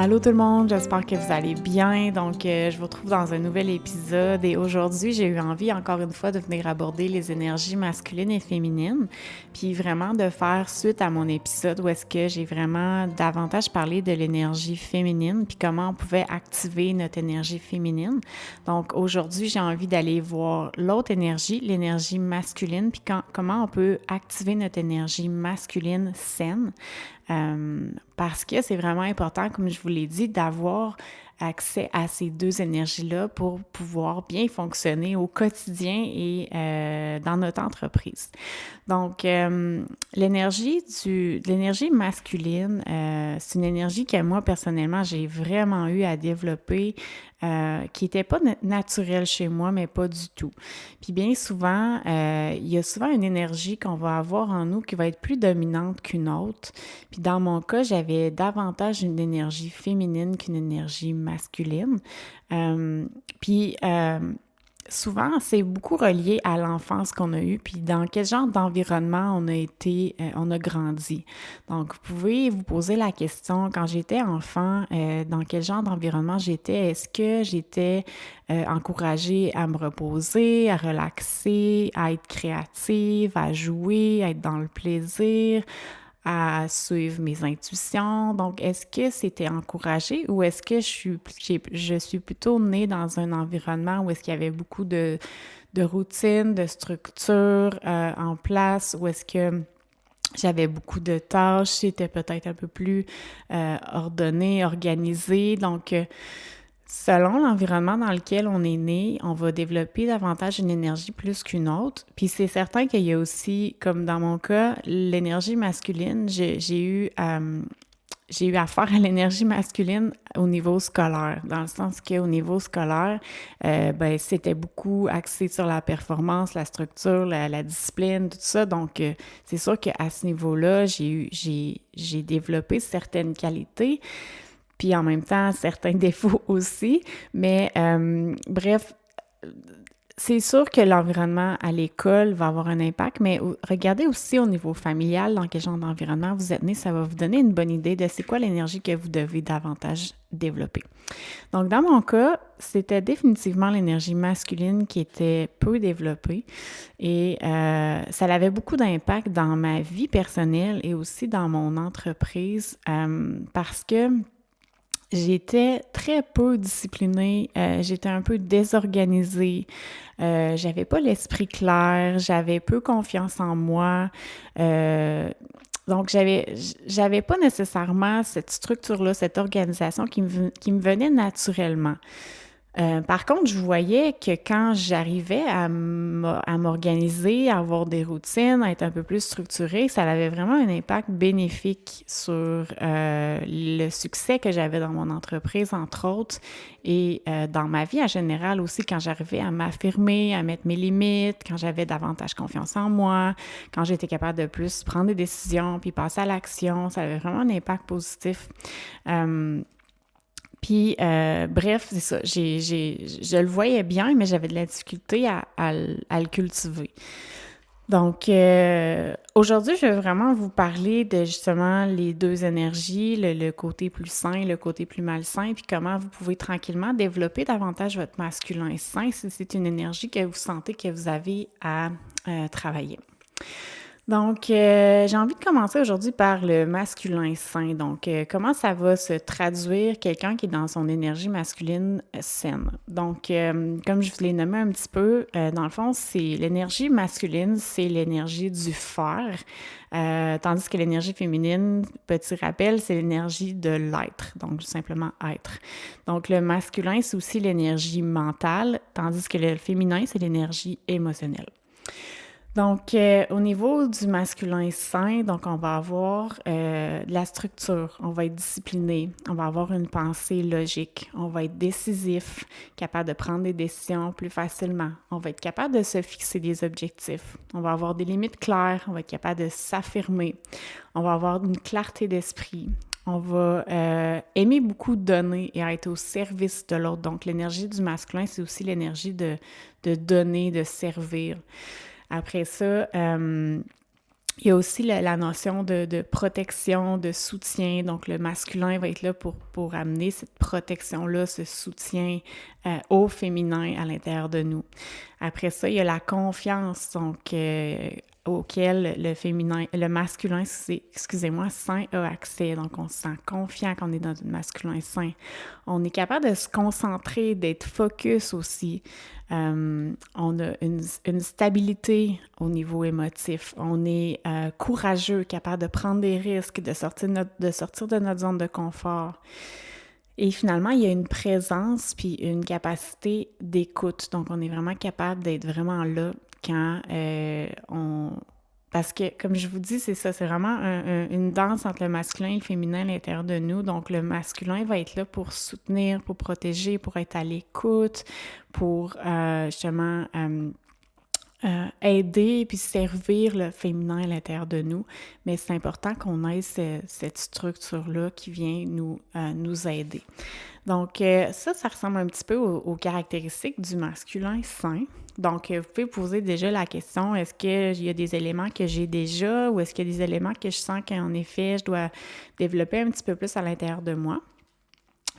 Allô tout le monde, j'espère que vous allez bien. Je vous retrouve dans un nouvel épisode et aujourd'hui, j'ai eu envie encore une fois de venir aborder les énergies masculines et féminines, puis vraiment de faire suite à mon épisode où est-ce que j'ai vraiment davantage parlé de l'énergie féminine puis comment on pouvait activer notre énergie féminine. Donc aujourd'hui, j'ai envie d'aller voir l'autre énergie, l'énergie masculine, puis comment on peut activer notre énergie masculine saine. Parce que c'est vraiment important, comme je vous l'ai dit, d'avoir accès à ces deux énergies-là pour pouvoir bien fonctionner au quotidien et dans notre entreprise. Donc, l'énergie masculine, c'est une énergie que moi, personnellement, j'ai vraiment eu à développer, qui n'était pas naturelle chez moi, mais pas du tout. Puis bien souvent, il y a souvent une énergie qu'on va avoir en nous qui va être plus dominante qu'une autre. Puis dans mon cas, j'avais davantage une énergie féminine qu'une énergie masculine. Euh, puis souvent, c'est beaucoup relié à l'enfance qu'on a eue, puis dans quel genre d'environnement on a grandi. Donc, vous pouvez vous poser la question, quand j'étais enfant, dans quel genre d'environnement j'étais? Est-ce que j'étais encouragée à me reposer, à relaxer, à être créative, à jouer, à être dans le plaisir? À suivre mes intuitions. Donc, est-ce que c'était encouragé ou est-ce que je suis plutôt née dans un environnement où est-ce qu'il y avait beaucoup de routines, de structures en place, où est-ce que j'avais beaucoup de tâches, j'étais peut-être un peu plus ordonnée, organisée. Donc, selon l'environnement dans lequel on est né, on va développer davantage une énergie plus qu'une autre. Puis c'est certain qu'il y a aussi, comme dans mon cas, l'énergie masculine. J'ai eu affaire à l'énergie masculine au niveau scolaire, dans le sens qu'au niveau scolaire, c'était beaucoup axé sur la performance, la structure, la discipline, tout ça. Donc, c'est sûr qu'à ce niveau-là, j'ai développé certaines qualités, puis en même temps, certains défauts aussi. Mais bref, c'est sûr que l'environnement à l'école va avoir un impact, mais regardez aussi au niveau familial, dans quel genre d'environnement vous êtes né, ça va vous donner une bonne idée de c'est quoi l'énergie que vous devez davantage développer. Donc, dans mon cas, c'était définitivement l'énergie masculine qui était peu développée et ça avait beaucoup d'impact dans ma vie personnelle et aussi dans mon entreprise parce que j'étais très peu disciplinée, j'étais un peu désorganisée, j'avais pas l'esprit clair, j'avais peu confiance en moi. Euh, donc, j'avais pas nécessairement cette structure-là, cette organisation qui me venait naturellement. Par contre, je voyais que quand j'arrivais à m'organiser, à avoir des routines, à être un peu plus structurée, ça avait vraiment un impact bénéfique sur le succès que j'avais dans mon entreprise, entre autres, et dans ma vie en général aussi, quand j'arrivais à m'affirmer, à mettre mes limites, quand j'avais davantage confiance en moi, quand j'étais capable de plus prendre des décisions, puis passer à l'action, ça avait vraiment un impact positif. Bref, c'est ça. Je le voyais bien, mais j'avais de la difficulté à le cultiver. Donc, aujourd'hui, je vais vraiment vous parler de justement les deux énergies, le côté plus sain, le côté plus malsain, puis comment vous pouvez tranquillement développer davantage votre masculin sain si c'est une énergie que vous sentez que vous avez à travailler. Donc, j'ai envie de commencer aujourd'hui par le masculin sain. Donc, comment ça va se traduire quelqu'un qui est dans son énergie masculine saine? Donc, comme je vous l'ai nommé un petit peu, dans le fond, c'est l'énergie masculine, c'est l'énergie du faire, tandis que l'énergie féminine, petit rappel, c'est l'énergie de l'être, donc tout simplement être. Donc, le masculin, c'est aussi l'énergie mentale, tandis que le féminin, c'est l'énergie émotionnelle. Donc, au niveau du masculin sain, donc on va avoir de la structure, on va être discipliné, on va avoir une pensée logique, on va être décisif, capable de prendre des décisions plus facilement, on va être capable de se fixer des objectifs, on va avoir des limites claires, on va être capable de s'affirmer, on va avoir une clarté d'esprit, on va aimer beaucoup donner et être au service de l'autre. Donc, l'énergie du masculin, c'est aussi l'énergie de donner, de servir. Après ça, Il y a aussi la notion de protection, de soutien. Donc, le masculin va être là pour amener cette protection-là, ce soutien au féminin à l'intérieur de nous. Après ça, il y a la confiance, donc auquel le masculin, excusez-moi, sain a accès. Donc, on se sent confiant quand on est dans un masculin sain. On est capable de se concentrer, d'être focus aussi. On a une stabilité au niveau émotif. On est courageux, capable de prendre des risques, de sortir de notre zone de confort. Et finalement, il y a une présence puis une capacité d'écoute. Donc, on est vraiment capable d'être vraiment là quand Parce que, comme je vous dis, c'est ça, c'est vraiment une danse entre le masculin et le féminin à l'intérieur de nous. Donc, le masculin va être là pour soutenir, pour protéger, pour être à l'écoute, pour justement aider puis servir le féminin à l'intérieur de nous. Mais c'est important qu'on ait cette structure-là qui vient nous aider. Donc, ça ressemble un petit peu aux caractéristiques du masculin sain. Donc, vous pouvez poser déjà la question, est-ce qu'il y a des éléments que j'ai déjà ou est-ce qu'il y a des éléments que je sens qu'en effet, je dois développer un petit peu plus à l'intérieur de moi?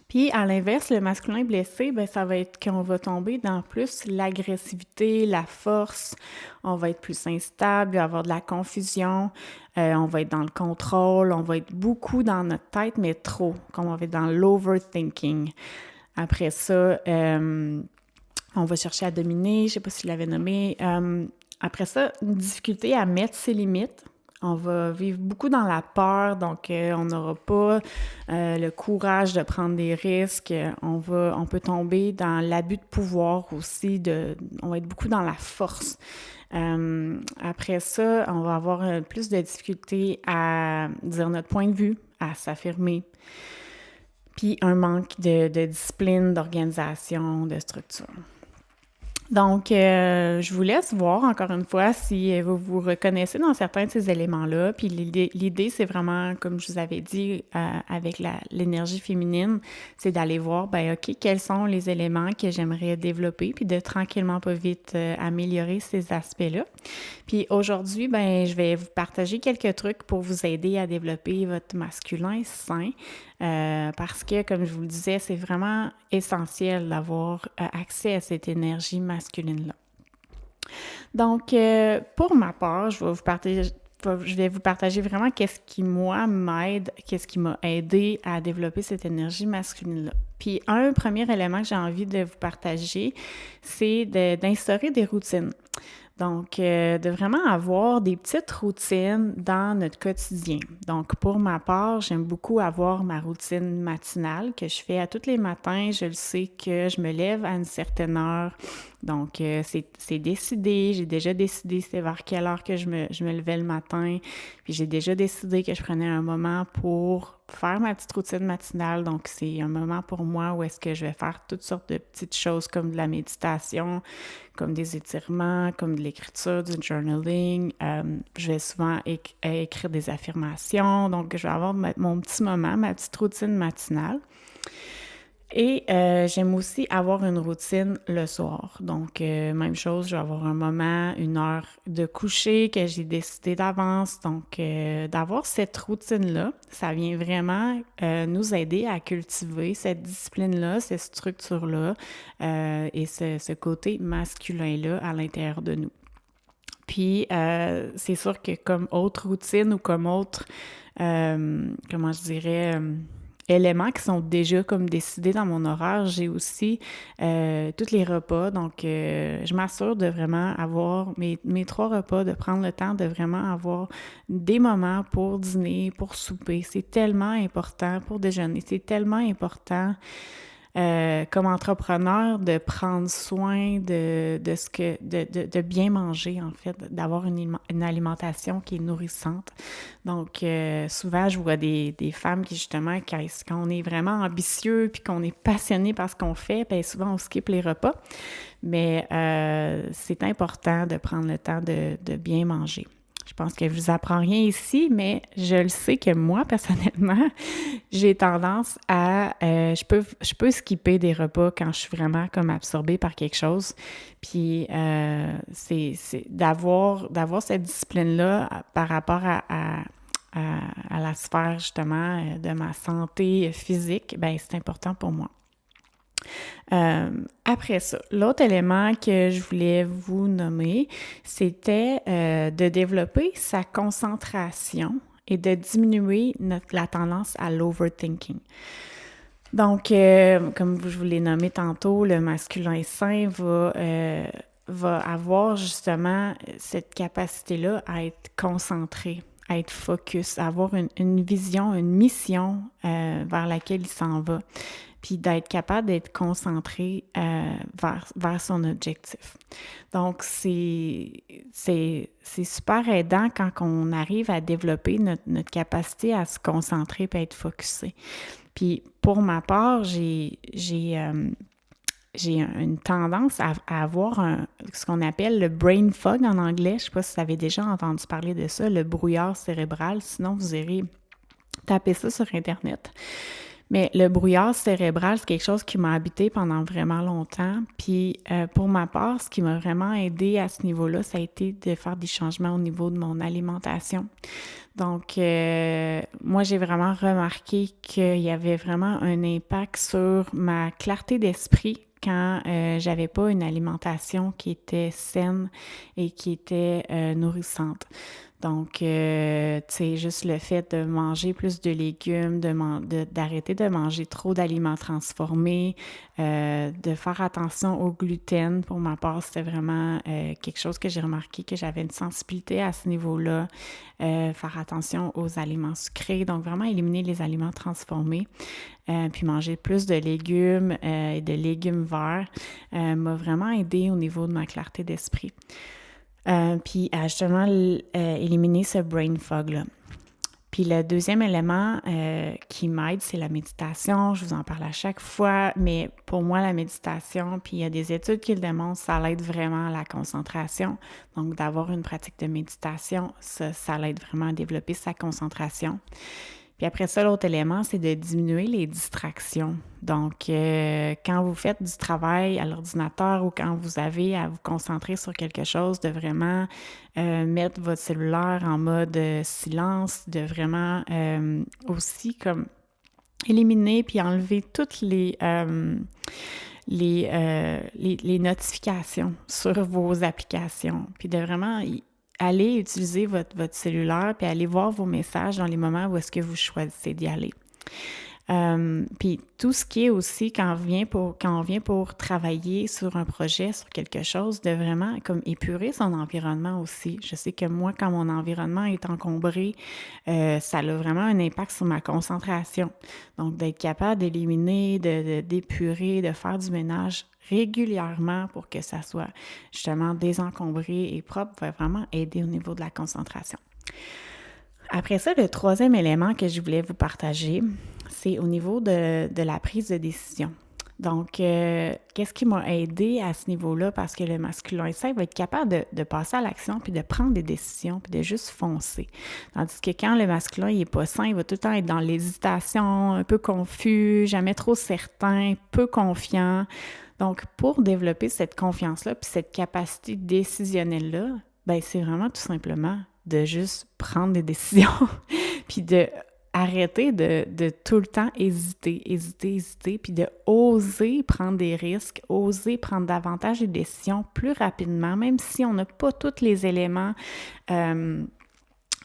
Puis, à l'inverse, le masculin blessé, bien, ça va être qu'on va tomber dans plus l'agressivité, la force, on va être plus instable, il va y avoir de la confusion, on va être dans le contrôle, on va être beaucoup dans notre tête, mais trop, comme on va être dans l'overthinking. Après ça, on va chercher à dominer, je ne sais pas si je l'avais nommé. Après ça, une difficulté à mettre ses limites. On va vivre beaucoup dans la peur, donc on n'aura pas le courage de prendre des risques. On peut tomber dans l'abus de pouvoir aussi. On va être beaucoup dans la force. Après ça, on va avoir plus de difficultés à dire notre point de vue, à s'affirmer. Puis un manque de discipline, d'organisation, de structure. Donc, je vous laisse voir encore une fois si vous vous reconnaissez dans certains de ces éléments-là. Puis l'idée, c'est vraiment, comme je vous avais dit, avec l'énergie féminine, c'est d'aller voir, ben OK, quels sont les éléments que j'aimerais développer, puis de tranquillement, pas vite, améliorer ces aspects-là. Puis aujourd'hui, ben je vais vous partager quelques trucs pour vous aider à développer votre masculin sain. Parce que, comme je vous le disais, c'est vraiment essentiel d'avoir accès à cette énergie masculine-là. Donc, pour ma part, je vais vous partager vraiment qu'est-ce qui, moi, m'aide, qu'est-ce qui m'a aidé à développer cette énergie masculine-là. Puis, un premier élément que j'ai envie de vous partager, c'est d'instaurer des routines. Donc, de vraiment avoir des petites routines dans notre quotidien. Donc, pour ma part, j'aime beaucoup avoir ma routine matinale que je fais à tous les matins. Je le sais que je me lève à une certaine heure. Donc, c'est décidé. J'ai déjà décidé c'est vers quelle heure que je me levais le matin. Puis, j'ai déjà décidé que je prenais un moment pour faire ma petite routine matinale. Donc, c'est un moment pour moi où est-ce que je vais faire toutes sortes de petites choses comme de la méditation, comme des étirements, comme de l'écriture, du journaling. Je vais souvent écrire des affirmations. Donc, je vais avoir mon petit moment, ma petite routine matinale. Et j'aime aussi avoir une routine le soir. Donc, même chose, je vais avoir un moment, une heure de coucher que j'ai décidé d'avance. Donc, d'avoir cette routine-là, ça vient vraiment nous aider à cultiver cette discipline-là, cette structure-là et ce côté masculin-là à l'intérieur de nous. Puis, c'est sûr que comme autre routine ou comme autre, comment je dirais éléments qui sont déjà comme décidés dans mon horaire, j'ai aussi tous les repas. Donc, je m'assure de vraiment avoir mes 3 repas, de prendre le temps de vraiment avoir des moments pour dîner, pour souper. C'est tellement important pour déjeuner. C'est tellement important comme entrepreneur de prendre soin de bien manger, en fait, d'avoir une alimentation qui est nourrissante. Donc, souvent, je vois des femmes qui, justement, quand on est vraiment ambitieux puis qu'on est passionné par ce qu'on fait, bien souvent, on skip les repas. Mais c'est important de prendre le temps de bien manger. Je pense que je vous apprends rien ici, mais je le sais que moi, personnellement, j'ai tendance à... je peux skipper des repas quand je suis vraiment comme absorbée par quelque chose. Puis c'est d'avoir cette discipline-là par rapport à la sphère, justement, de ma santé physique, ben c'est important pour moi. Après ça, l'autre élément que je voulais vous nommer, c'était de développer sa concentration et de diminuer la tendance à l'overthinking. Donc, comme je vous l'ai nommé tantôt, le masculin sain va avoir justement cette capacité-là à être concentré, à être focus, à avoir une vision, une mission vers laquelle il s'en va, puis d'être capable d'être concentré vers son objectif. Donc, c'est super aidant quand on arrive à développer notre capacité à se concentrer et à être focusé. Puis, pour ma part, j'ai une tendance à avoir ce qu'on appelle le brain fog en anglais. Je ne sais pas si vous avez déjà entendu parler de ça, le brouillard cérébral. Sinon, vous irez taper ça sur Internet. Mais le brouillard cérébral, c'est quelque chose qui m'a habité pendant vraiment longtemps. Puis pour ma part, ce qui m'a vraiment aidé à ce niveau-là, ça a été de faire des changements au niveau de mon alimentation. Donc, moi, j'ai vraiment remarqué qu'il y avait vraiment un impact sur ma clarté d'esprit quand j'avais pas une alimentation qui était saine et qui était nourrissante. Donc, tu sais, juste le fait de manger plus de légumes, d'arrêter de manger trop d'aliments transformés, de faire attention au gluten. Pour ma part, c'était vraiment quelque chose que j'ai remarqué que j'avais une sensibilité à ce niveau-là. Faire attention aux aliments sucrés, donc vraiment éliminer les aliments transformés. Puis manger plus de légumes et de légumes verts m'a vraiment aidé au niveau de ma clarté d'esprit. Puis à justement éliminer ce brain fog-là. Puis le deuxième élément qui m'aide, c'est la méditation. Je vous en parle à chaque fois, mais pour moi, la méditation, puis il y a des études qui le démontrent, ça l'aide vraiment à la concentration. Donc, d'avoir une pratique de méditation, ça l'aide vraiment à développer sa concentration. Puis après ça, l'autre élément, c'est de diminuer les distractions. Donc, quand vous faites du travail à l'ordinateur ou quand vous avez à vous concentrer sur quelque chose, de vraiment mettre votre cellulaire en mode silence, de vraiment aussi comme éliminer puis enlever toutes les notifications sur vos applications, puis de vraiment aller utiliser votre cellulaire puis aller voir vos messages dans les moments où est-ce que vous choisissez d'y aller. Puis tout ce qui est aussi quand on vient pour travailler sur un projet, sur quelque chose, de vraiment comme épurer son environnement aussi. Je sais que moi, quand mon environnement est encombré, ça a vraiment un impact sur ma concentration. Donc, d'être capable d'éliminer, d'épurer, de faire du ménage régulièrement pour que ça soit justement désencombré et propre va vraiment aider au niveau de la concentration. Après ça, le troisième élément que je voulais vous partager, c'est au niveau de la prise de décision. Donc, qu'est-ce qui m'a aidé à ce niveau-là? Parce que le masculin sain va être capable de passer à l'action puis de prendre des décisions puis de juste foncer. Tandis que quand le masculin il est pas sain, il va tout le temps être dans l'hésitation, un peu confus, jamais trop certain, peu confiant. Donc, pour développer cette confiance-là puis cette capacité décisionnelle-là, ben c'est vraiment tout simplement de juste prendre des décisions puis de arrêter de tout le temps hésiter, puis de oser prendre des risques, oser prendre davantage de décisions plus rapidement, même si on n'a pas tous les éléments, même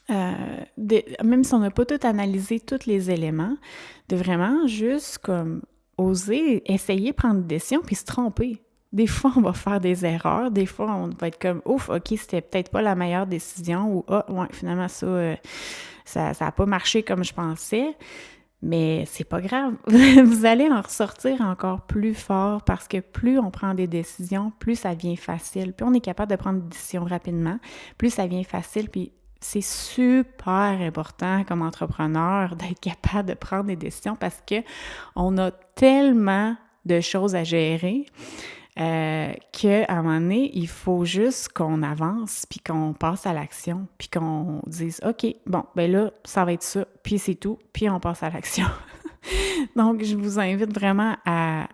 si on n'a pas tout analysé tous les éléments, de vraiment juste comme oser essayer de prendre des décisions puis se tromper. Des fois, on va faire des erreurs. Des fois, on va être comme « Ouf, OK, c'était peut-être pas la meilleure décision » ou « Ah, ouais, finalement, ça n'a pas marché comme je pensais. » Mais c'est pas grave. Vous allez en ressortir encore plus fort parce que plus on prend des décisions, plus ça devient facile. Plus on est capable de prendre des décisions rapidement, plus ça devient facile. Puis c'est super important comme entrepreneur d'être capable de prendre des décisions parce que on a tellement de choses à gérer. qu'à un moment donné, il faut juste qu'on avance, puis qu'on passe à l'action, puis qu'on dise « OK, bon, ben là, ça va être ça, puis c'est tout, puis on passe à l'action. » Donc, je vous invite vraiment à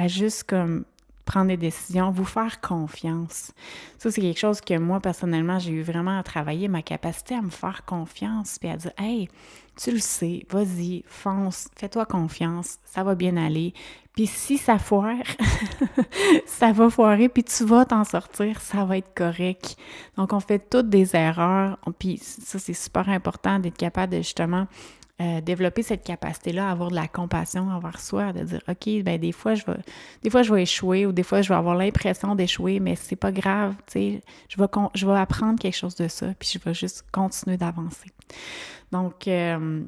juste comme prendre des décisions, vous faire confiance. Ça, c'est quelque chose que moi, personnellement, j'ai eu vraiment à travailler, ma capacité à me faire confiance, puis à dire « Hey, tu le sais, vas-y, fonce, fais-toi confiance, ça va bien aller. » Puis si ça foire, ça va foirer, puis tu vas t'en sortir, ça va être correct. Donc, on fait toutes des erreurs, puis ça, c'est super important d'être capable de justement développer cette capacité-là à avoir de la compassion envers soi, de dire OK, ben des fois je vais échouer ou des fois je vais avoir l'impression d'échouer, mais c'est pas grave, tu sais, je vais apprendre quelque chose de ça, puis je vais juste continuer d'avancer. Donc je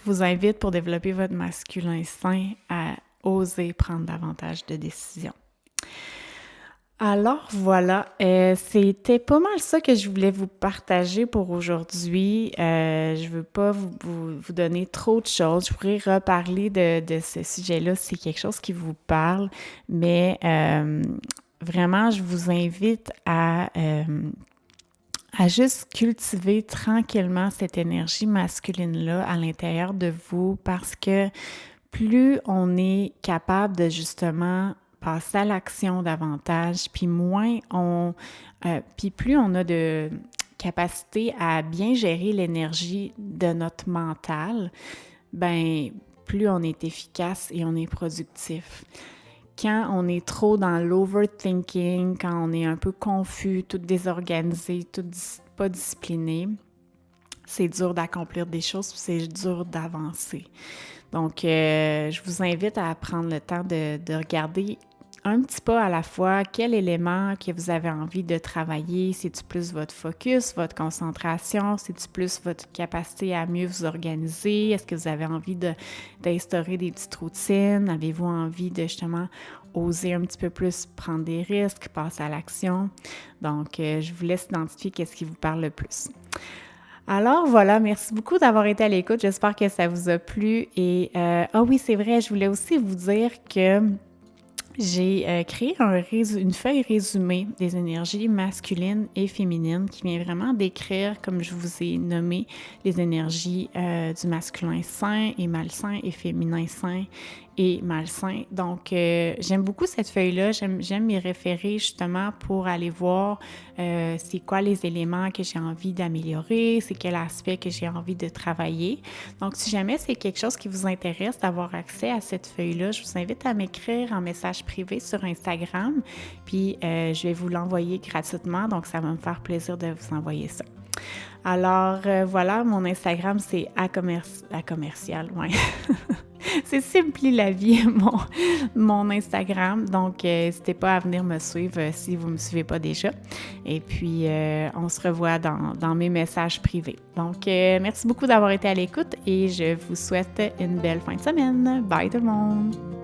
vous invite pour développer votre masculin sain à oser prendre davantage de décisions. Alors voilà, c'était pas mal ça que je voulais vous partager pour aujourd'hui. Je veux pas vous donner trop de choses. Je pourrais reparler de ce sujet-là si c'est quelque chose qui vous parle, mais vraiment, je vous invite à juste cultiver tranquillement cette énergie masculine-là à l'intérieur de vous parce que plus on est capable de justement passer à l'action davantage, puis puis plus on a de capacité à bien gérer l'énergie de notre mental, ben plus on est efficace et on est productif. Quand on est trop dans l'overthinking, quand on est un peu confus, tout désorganisé, tout pas discipliné, c'est dur d'accomplir des choses, c'est dur d'avancer. Donc, je vous invite à prendre le temps de regarder un petit pas à la fois quel élément que vous avez envie de travailler. C'est-tu plus votre focus, votre concentration? C'est-tu plus votre capacité à mieux vous organiser? Est-ce que vous avez envie d'instaurer des petites routines? Avez-vous envie de justement oser un petit peu plus prendre des risques, passer à l'action? Donc, je vous laisse identifier qu'est-ce qui vous parle le plus. Alors voilà, merci beaucoup d'avoir été à l'écoute. J'espère que ça vous a plu. Et oui, c'est vrai, je voulais aussi vous dire que j'ai créé une feuille résumée des énergies masculines et féminines qui vient vraiment décrire, comme je vous ai nommé, les énergies du masculin sain et malsain et féminin sain et malsain. Donc, j'aime beaucoup cette feuille-là. J'aime m'y référer justement pour aller voir c'est quoi les éléments que j'ai envie d'améliorer, c'est quel aspect que j'ai envie de travailler. Donc, si jamais c'est quelque chose qui vous intéresse d'avoir accès à cette feuille-là, je vous invite à m'écrire en message privé sur Instagram, puis je vais vous l'envoyer gratuitement, donc ça va me faire plaisir de vous envoyer ça. Alors, voilà, mon Instagram, c'est à commercial, ouais. C'est Simply la vie, mon Instagram. Donc, n'hésitez pas à venir me suivre si vous ne me suivez pas déjà. Et puis, on se revoit dans mes messages privés. Donc, merci beaucoup d'avoir été à l'écoute et je vous souhaite une belle fin de semaine. Bye tout le monde!